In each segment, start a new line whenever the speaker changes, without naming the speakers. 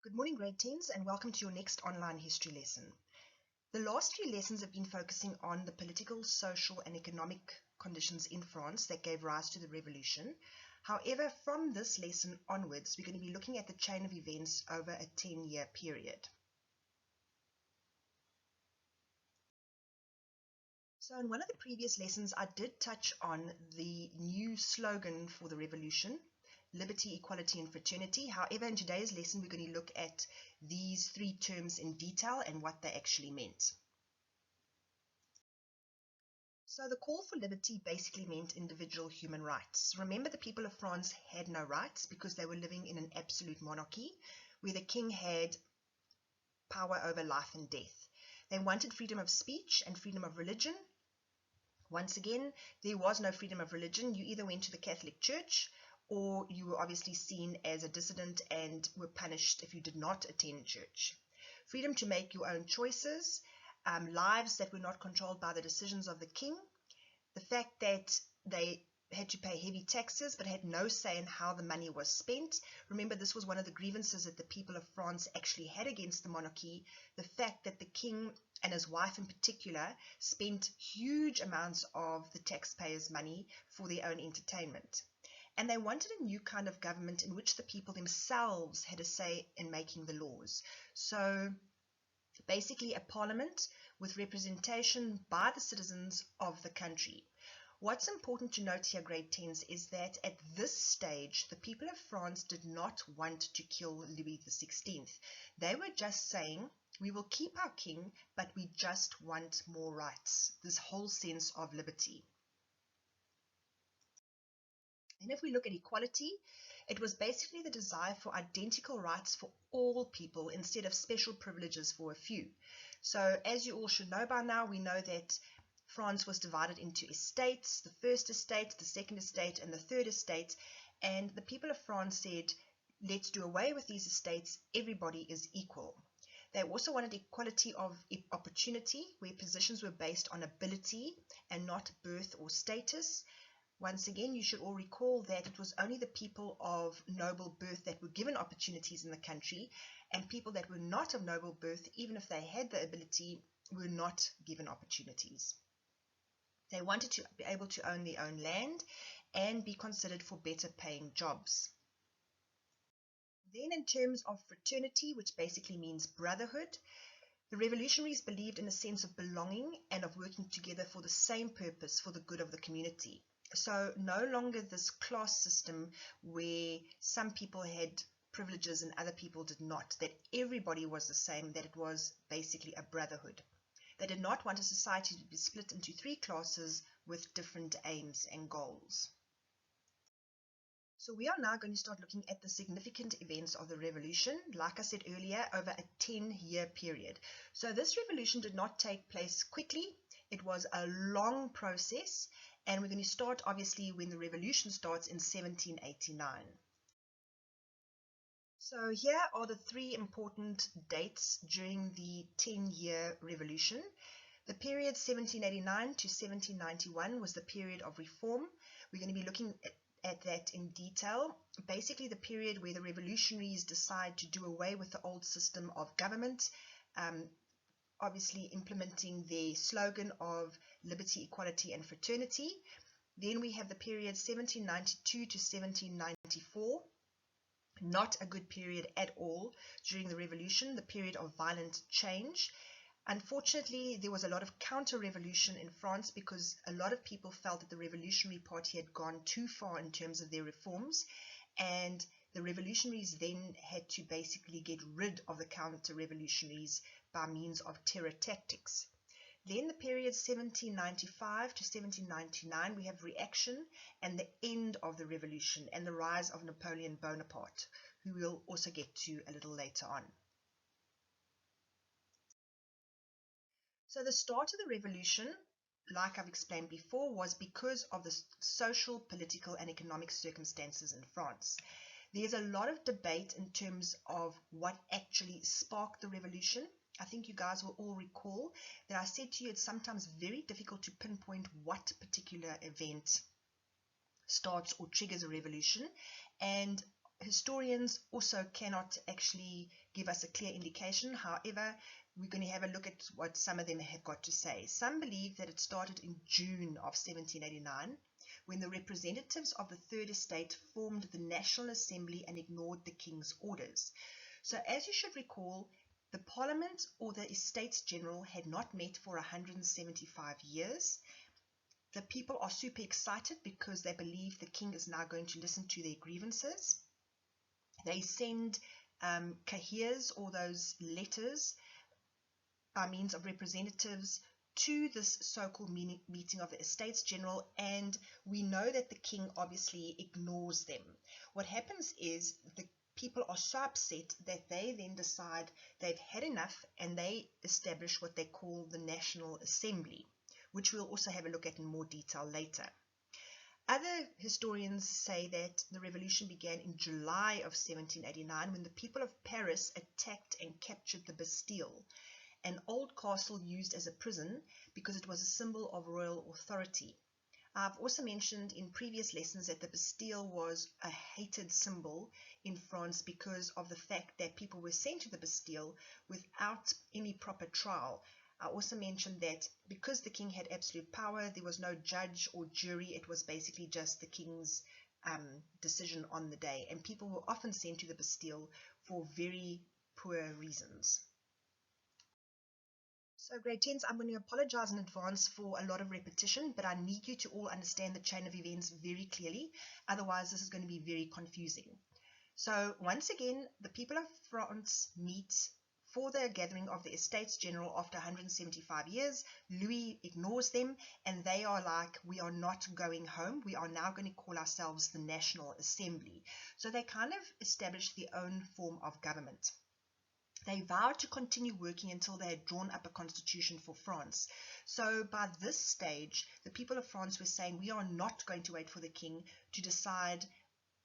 Good morning, grade 10s, and welcome to your next online history lesson. The last few lessons have been focusing on the political, social, and economic conditions in France that gave rise to the revolution. However, from this lesson onwards, we're going to be looking at the chain of events over a 10-year period. So in one of the previous lessons, I did touch on the new slogan for the revolution: liberty, equality, and fraternity. However, in today's lesson, we're going to look at these three terms in detail and what they actually meant. So the call for liberty basically meant individual human rights. Remember, the people of France had no rights because they were living in an absolute monarchy where the king had power over life and death. They wanted freedom of speech and freedom of religion. Once again, there was no freedom of religion. You either went to the Catholic Church or you were obviously seen as a dissident and were punished if you did not attend church. Freedom to make your own choices, lives that were not controlled by the decisions of the king, the fact that they had to pay heavy taxes but had no say in how the money was spent. Remember, this was one of the grievances that the people of France actually had against the monarchy, the fact that the king and his wife in particular spent huge amounts of the taxpayers' money for their own entertainment. And they wanted a new kind of government in which the people themselves had a say in making the laws. So basically a parliament with representation by the citizens of the country. What's important to note here, grade 10s, is that at this stage, the people of France did not want to kill Louis XVI. They were just saying, we will keep our king, but we just want more rights, this whole sense of liberty. And if we look at equality, it was basically the desire for identical rights for all people instead of special privileges for a few. So as you all should know by now, we know that France was divided into estates: the first estate, the second estate, and the third estate. And the people of France said, let's do away with these estates. Everybody is equal. They also wanted equality of opportunity, where positions were based on ability and not birth or status. Once again, you should all recall that it was only the people of noble birth that were given opportunities in the country, and people that were not of noble birth, even if they had the ability, were not given opportunities. They wanted to be able to own their own land and be considered for better paying jobs. Then in terms of fraternity, which basically means brotherhood, the revolutionaries believed in a sense of belonging and of working together for the same purpose, for the good of the community. So no longer this class system where some people had privileges and other people did not, that everybody was the same, that it was basically a brotherhood. They did not want a society to be split into three classes with different aims and goals. So we are now going to start looking at the significant events of the revolution, like I said earlier, over a 10-year period. So this revolution did not take place quickly. It was a long process, and we're going to start obviously when the revolution starts in 1789. So here are the three important dates during the 10-year revolution. The period 1789 to 1791 was the period of reform. We're going to be looking at that in detail. Basically the period where the revolutionaries decide to do away with the old system of government, obviously implementing their slogan of liberty, equality, and fraternity. Then we have the period 1792 to 1794. Not a good period at all during the revolution, the period of violent change. Unfortunately, there was a lot of counter-revolution in France because a lot of people felt that the Revolutionary Party had gone too far in terms of their reforms, and the revolutionaries then had to basically get rid of the counter-revolutionaries by means of terror tactics. Then the period 1795 to 1799, we have reaction and the end of the revolution and the rise of Napoleon Bonaparte, who we'll also get to a little later on. So the start of the revolution, like I've explained before, was because of the social, political, and economic circumstances in France. There's a lot of debate in terms of what actually sparked the revolution. I think you guys will all recall that I said to you it's sometimes very difficult to pinpoint what particular event starts or triggers a revolution, and historians also cannot actually give us a clear indication. However, we're going to have a look at what some of them have got to say. Some believe that it started in June of 1789, when the representatives of the Third Estate formed the National Assembly and ignored the King's orders. So as you should recall, the Parliament or the Estates General had not met for 175 years. The people are super excited because they believe the King is now going to listen to their grievances. They send cahiers, or those letters by means of representatives, to this so-called meeting of the Estates General, and we know that the King obviously ignores them. What happens is the people are so upset that they then decide they've had enough, and they establish what they call the National Assembly, which we'll also have a look at in more detail later. Other historians say that the revolution began in July of 1789, when the people of Paris attacked and captured the Bastille, an old castle used as a prison because it was a symbol of royal authority. I've also mentioned in previous lessons that the Bastille was a hated symbol in France because of the fact that people were sent to the Bastille without any proper trial. I also mentioned that because the king had absolute power, there was no judge or jury. It was basically just the king's decision on the day, and people were often sent to the Bastille for very poor reasons. So grade 10s, I'm going to apologize in advance for a lot of repetition, but I need you to all understand the chain of events very clearly. Otherwise, this is going to be very confusing. So once again, the people of France meet for the gathering of the Estates General after 175 years. Louis ignores them, and they are like, we are not going home. We are now going to call ourselves the National Assembly. So they kind of establish their own form of government. They vowed to continue working until they had drawn up a constitution for France. So by this stage, the people of France were saying, we are not going to wait for the king to decide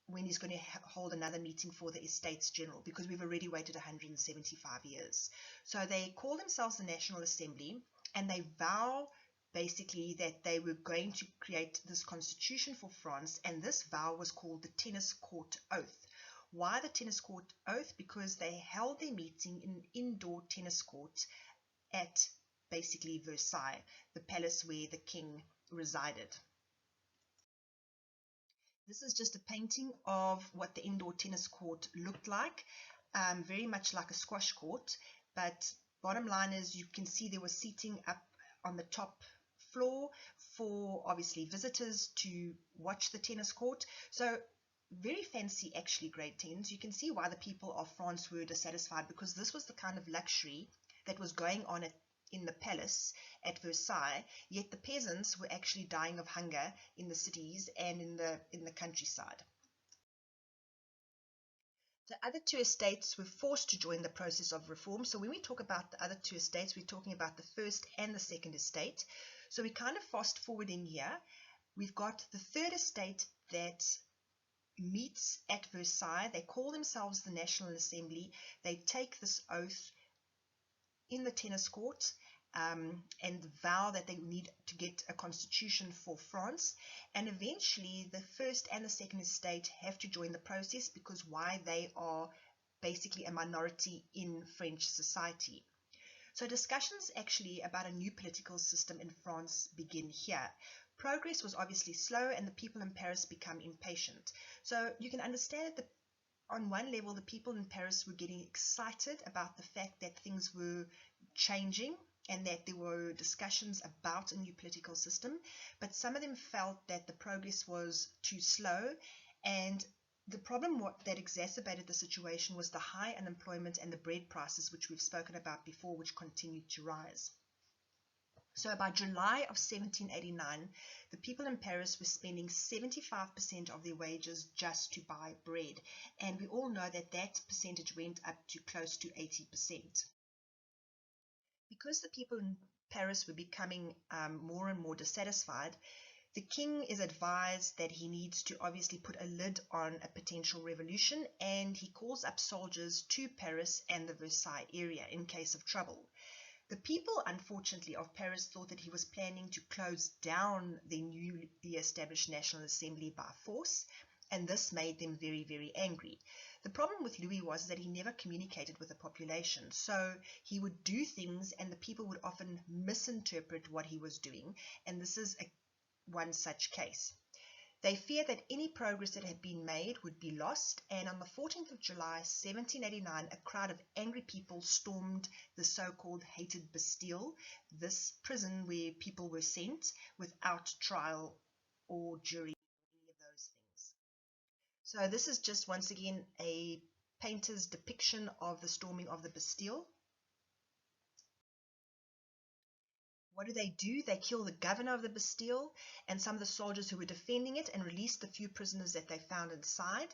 when he's going to hold another meeting for the Estates General, because we've already waited 175 years. So they call themselves the National Assembly, and they vow basically that they were going to create this constitution for France, and this vow was called the Tennis Court Oath. Why the tennis court oath? Because they held their meeting in an indoor tennis court at basically Versailles, the palace where the king resided. This is just a painting of what the indoor tennis court looked like, very much like a squash court, but bottom line is you can see there was seating up on the top floor for obviously visitors to watch the tennis court. So very fancy actually, grade 10s. You can see why the people of France were dissatisfied, because this was the kind of luxury that was going on in the palace at Versailles, yet the peasants were actually dying of hunger in the cities and in the countryside. The other two estates were forced to join the process of reform. So when we talk about the other two estates, we're talking about the first and the second estate. So we kind of fast forwarding here. We've got the third estate that meets at Versailles. They call themselves the National Assembly. They take this oath in the tennis court and vow that they need to get a constitution for France. And eventually the first and the second estate have to join the process, because why? They are basically a minority in French society. So discussions actually about a new political system in France begin here. Progress was obviously slow, and the people in Paris become impatient. So you can understand that on one level, the people in Paris were getting excited about the fact that things were changing and that there were discussions about a new political system, but some of them felt that the progress was too slow, and the problem that exacerbated the situation was the high unemployment and the bread prices, which we've spoken about before, which continued to rise. So by July of 1789, the people in Paris were spending 75% of their wages just to buy bread. And we all know that that percentage went up to close to 80%. Because the people in Paris were becoming more and more dissatisfied, the king is advised that he needs to obviously put a lid on a potential revolution, and he calls up soldiers to Paris and the Versailles area in case of trouble. The people, unfortunately, of Paris thought that he was planning to close down the newly established National Assembly by force, and this made them very, very angry. The problem with Louis was that he never communicated with the population, so he would do things and the people would often misinterpret what he was doing, and this is one such case. They feared that any progress that had been made would be lost, and on the 14th of July 1789, a crowd of angry people stormed the so-called hated Bastille, this prison where people were sent without trial or jury or any of those things. So this is just once again a painter's depiction of the storming of the Bastille. What do? They kill the governor of the Bastille and some of the soldiers who were defending it and released the few prisoners that they found inside.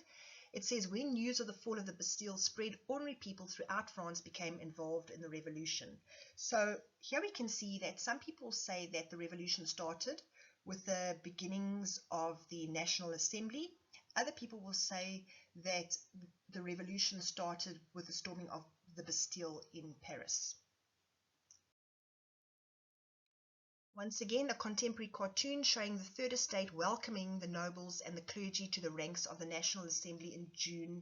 It says, when news of the fall of the Bastille spread, ordinary people throughout France became involved in the revolution. So here we can see that some people say that the revolution started with the beginnings of the National Assembly. Other people will say that the revolution started with the storming of the Bastille in Paris. Once again, a contemporary cartoon showing the Third Estate welcoming the nobles and the clergy to the ranks of the National Assembly in June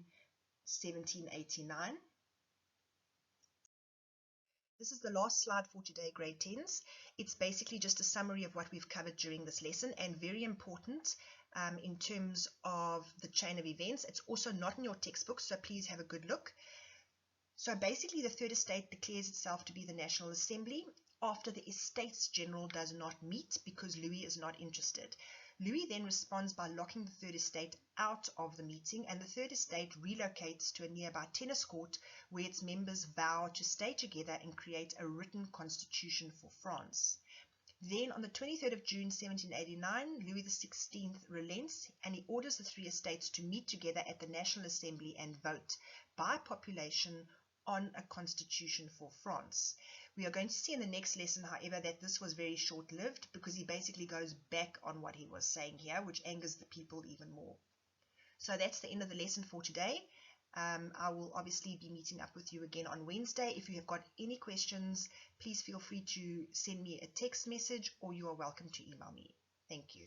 1789. This is the last slide for today, grade 10s. It's basically just a summary of what we've covered during this lesson, and very important in terms of the chain of events. It's also not in your textbook, so please have a good look. So basically, the Third Estate declares itself to be the National Assembly after the Estates General does not meet because Louis is not interested. Louis then responds by locking the Third Estate out of the meeting, and the Third Estate relocates to a nearby tennis court where its members vow to stay together and create a written constitution for France. Then on the 23rd of June 1789, Louis XVI relents and he orders the three estates to meet together at the National Assembly and vote by population on a constitution for France. We are going to see in the next lesson, however, that this was very short-lived because he basically goes back on what he was saying here, which angers the people even more. So that's the end of the lesson for today. I will obviously be meeting up with you again on Wednesday. If you have got any questions, please feel free to send me a text message or you are welcome to email me. Thank you.